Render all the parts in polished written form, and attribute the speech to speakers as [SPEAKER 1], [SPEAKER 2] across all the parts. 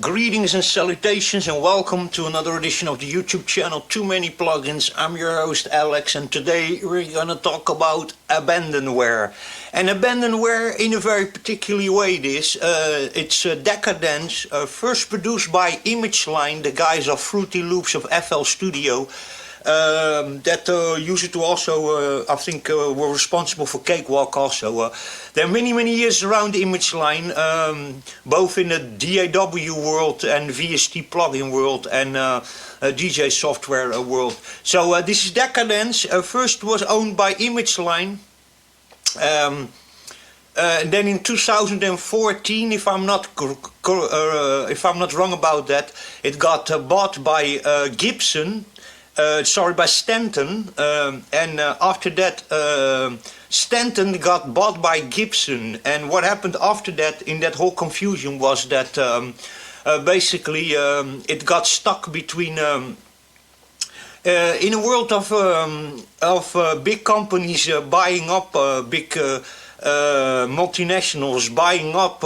[SPEAKER 1] Greetings and salutations and welcome to another edition of the YouTube channel Too Many Plugins. I'm your host Alex and today we're gonna talk about AbandonWare. And AbandonWare in a very particular way it's Deckadance, first produced by ImageLine, the guys of Fruity Loops of FL Studio. That used to also, I think, were responsible for Cakewalk also. There are many years around ImageLine, both in the DAW world and VST plugin world and DJ software world. So this is Deckadance. First was owned by ImageLine. Then in 2014, if I'm not wrong about that, it got bought by Gibson. By Stanton, and after that Stanton got bought by Gibson, and what happened after that in that whole confusion was that basically it got stuck between in a world of big companies buying up big multinationals, buying up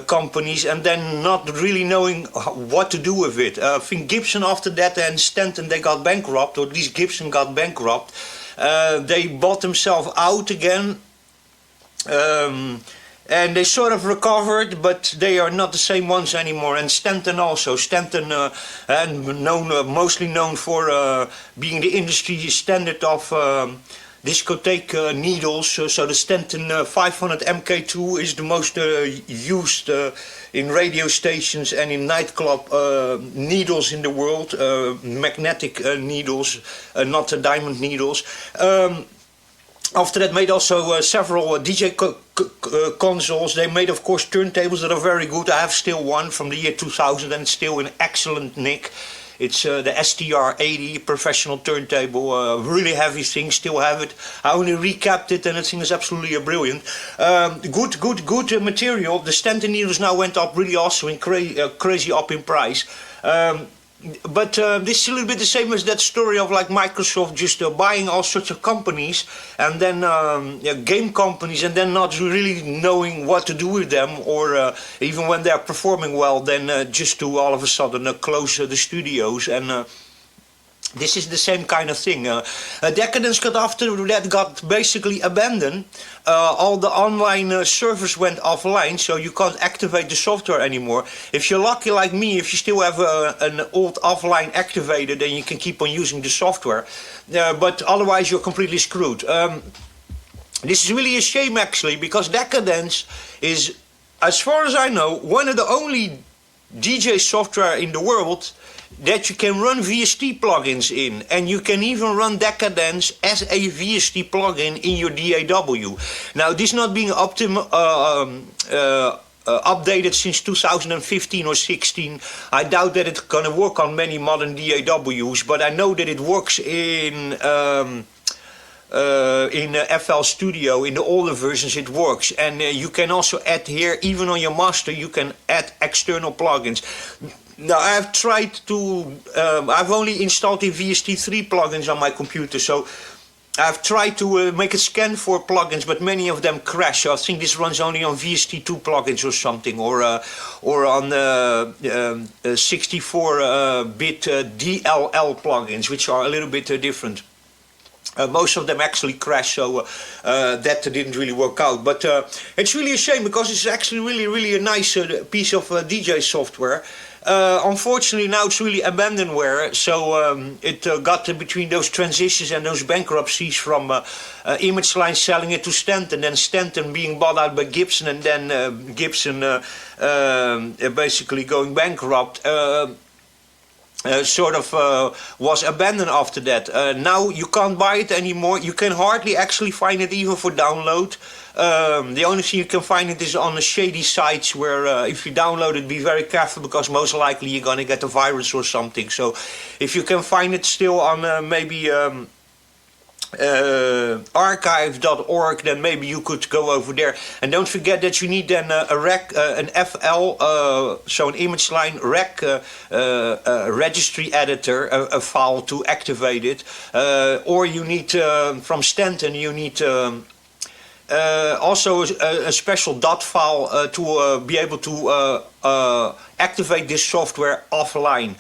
[SPEAKER 1] companies and then not really knowing what to do with it. I think Gibson after that and Stanton, they got bankrupt, or at least Gibson got bankrupt. They bought themselves out again, and they sort of recovered, but they are not the same ones anymore. And Stanton also. Stanton mostly known for being the industry standard of discotheque needles, so the Stanton 500 MK2 is the most used in radio stations and in nightclub needles in the world, magnetic needles, not diamond needles. After that made also several DJ consoles. They made of course turntables that are very good. I have still one from the year 2000 and it's still in excellent nick. It's the STR-80 professional turntable, really heavy thing, still have it. I only recapped it and the thing is absolutely brilliant. Good material. The Stanton needles now went up really also in crazy up in price. But this is a little bit the same as that story of like Microsoft just buying all sorts of companies and then game companies and then not really knowing what to do with them, or even when they're performing well then just to all of a sudden close the studios. And this is the same kind of thing. Deckadance after that got basically abandoned. All the online servers went offline, so you can't activate the software anymore. If you're lucky like me, if you still have an old offline activator, then you can keep on using the software. But otherwise you're completely screwed. This is really a shame actually, because Deckadance is, as far as I know, one of the only DJ software in the world that you can run VST plugins in, and you can even run Deckadance as a VST plugin in your DAW. Now this not being updated since 2015 or 16, I doubt that it's gonna work on many modern DAWs, but I know that it works in FL Studio. In the older versions it works, and you can also add here, even on your master, you can add external plugins. Now I've tried to, I've only installed the VST3 plugins on my computer, so I've tried to make a scan for plugins, but many of them crash. So I think this runs only on VST2 plugins or something, or on 64-bit DLL plugins, which are a little bit different. Most of them actually crash, so that didn't really work out. But it's really a shame, because it's actually really a nice piece of DJ software. Unfortunately now it's really AbandonWare, so it got between those transitions and those bankruptcies from ImageLine selling it to Stanton, then Stanton being bought out by Gibson, and then Gibson basically going bankrupt. Was abandoned after that. Now you can't buy it anymore. You can hardly actually find it even for download. The only thing you can find it is on the shady sites where if you download it, be very careful, because most likely you're gonna get a virus or something. So if you can find it still on maybe archive.org, then maybe you could go over there. And don't forget that you need then a rec, an FL, so an ImageLine rec registry editor, a file to activate it, or you need from Stanton, you need also a special dot file to be able to activate this software offline.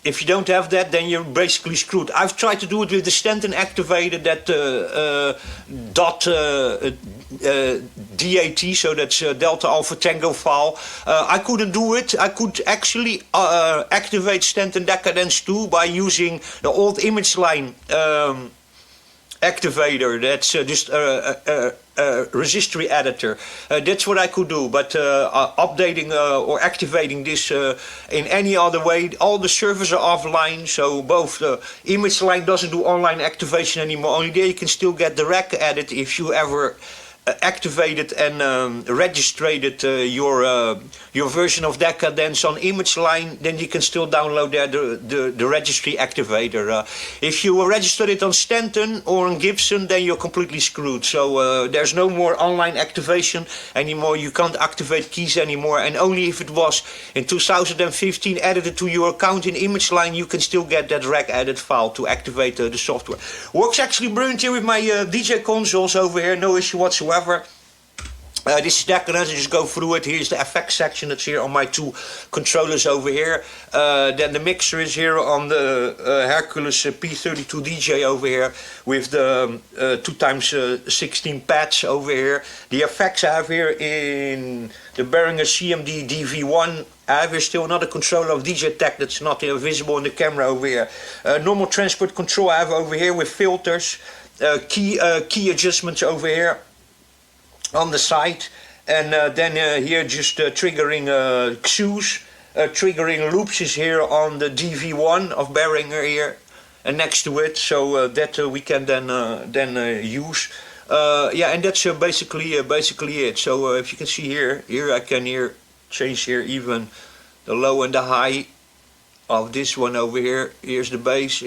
[SPEAKER 1] If you don't have that, then you're basically screwed. I've tried to do it with the Stanton activator, that DAT, so that's Delta Alpha Tango file. I couldn't do it. I could actually activate Stanton Deckadance too by using the old image line activator. That's just a registry editor. That's what I could do, but updating or activating this in any other way, all the servers are offline, so both the image line doesn't do online activation anymore. Only there you can still get the rec edit if you ever activated and registered your version of Deckadance on image line, then you can still download there the registry activator. If you registered it on Stanton or on Gibson, then you're completely screwed. So there's no more online activation anymore. You can't activate keys anymore, and only if it was in 2015 edited to your account in image line, you can still get that rec edit file to activate the software. Works actually brilliant here with my DJ consoles over here, no issue whatsoever. This is Deckadance. I just go through it. Here's the effects section that's here on my two controllers over here. Then the mixer is here on the Hercules P32 DJ over here with the 2x16 pads over here. The effects I have here in the Behringer CMD DV1. I have here still another controller of DJ Tech that's not visible in the camera over here. Normal transport control I have over here with filters. Key adjustments over here on the side, and then here just triggering cues, triggering loops is here on the DV1 of Behringer here, and next to it, so that we can then use. Yeah, and that's basically it. So if you can see here I can change here even the low and the high of this one over here. Here's the bass.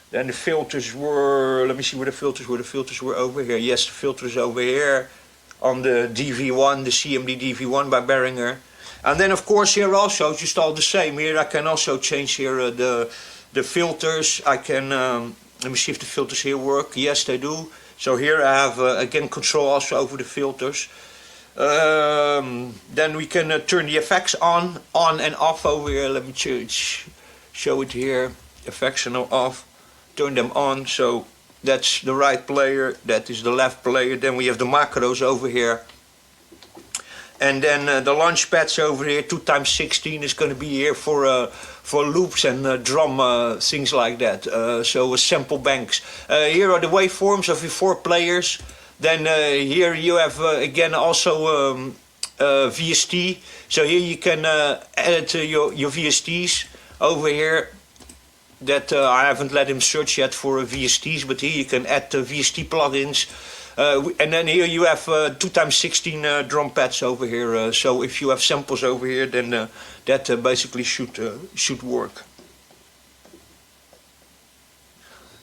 [SPEAKER 1] Then the filters were, let me see where the filters were. The filters were over here. Yes, the filters over here on the DV1, the CMD DV1 by Behringer. And then of course here also, just all the same. Here I can also change here the filters. I can, let me see if the filters here work. Yes, they do. So here I have, again, control also over the filters. Then we can turn the effects on and off over here. Let me show it here. Effects are now off. Turn them on, so that's the right player, that is the left player. Then we have the macros over here, and then the launch pads over here. 2x16 is going to be here for loops and drum things like that. So sample banks. Here are the waveforms of your 4 players. Then here you have again also VST. So here you can edit your VSTs over here. That I haven't let him search yet for VSTs, but here you can add VST plugins. And then here you have 2x16 drum pads over here. So if you have samples over here, then that basically should work.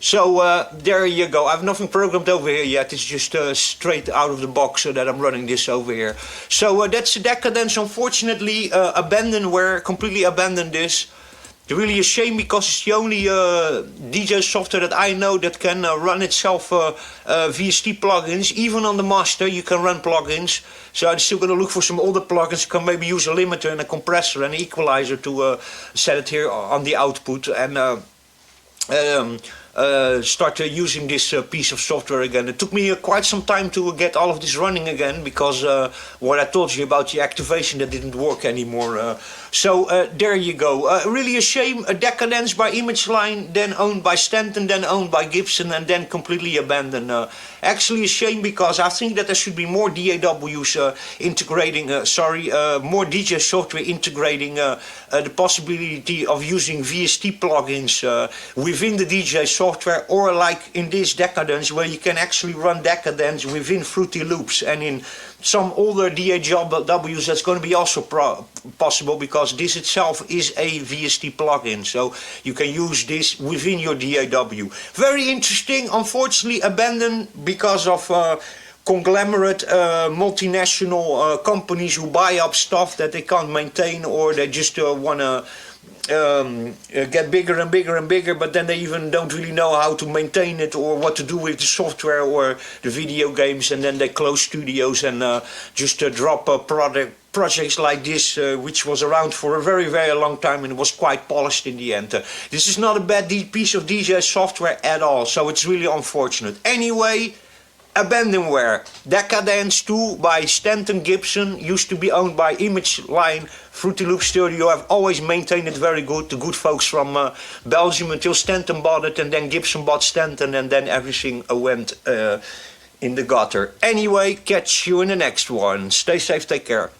[SPEAKER 1] So there you go. I have nothing programmed over here yet. It's just straight out of the box that I'm running this over here. So that's Deckadance. Unfortunately, AbandonWare completely abandoned this. It's really a shame because it's the only DJ software that I know that can run itself VST plugins. Even on the master you can run plugins. So I'm still going to look for some older plugins. You can maybe use a limiter and a compressor and an equalizer to set it here on the output and start using this piece of software again. It took me quite some time to get all of this running again because what I told you about the activation that didn't work anymore. So there you go. Really a shame. A Deckadance by Image Line, then owned by Stanton, then owned by Gibson, and then completely abandoned. Actually a shame because I think that there should be more DAWs integrating, more DJ software integrating the possibility of using VST plugins within the DJ software, or like in this Deckadance where you can actually run Deckadance within Fruity Loops, and in some older DAWs that's going to be also possible because this itself is a VST plugin, so you can use this within your DAW. Very interesting. Unfortunately abandoned because of conglomerate multinational companies who buy up stuff that they can't maintain, or they just want to get bigger and bigger and bigger, but then they even don't really know how to maintain it or what to do with the software or the video games, and then they close studios and just drop projects like this, which was around for a very, very long time and was quite polished in the end. This is not a bad piece of DJ software at all, so it's really unfortunate. Anyway, AbandonWare, Deckadance 2 by Stanton Gibson, used to be owned by Image Line. Fruity Loop Studio have always maintained it very good. The good folks from Belgium, until Stanton bought it, and then Gibson bought Stanton, and then everything went in the gutter. Anyway, catch you in the next one. Stay safe, take care.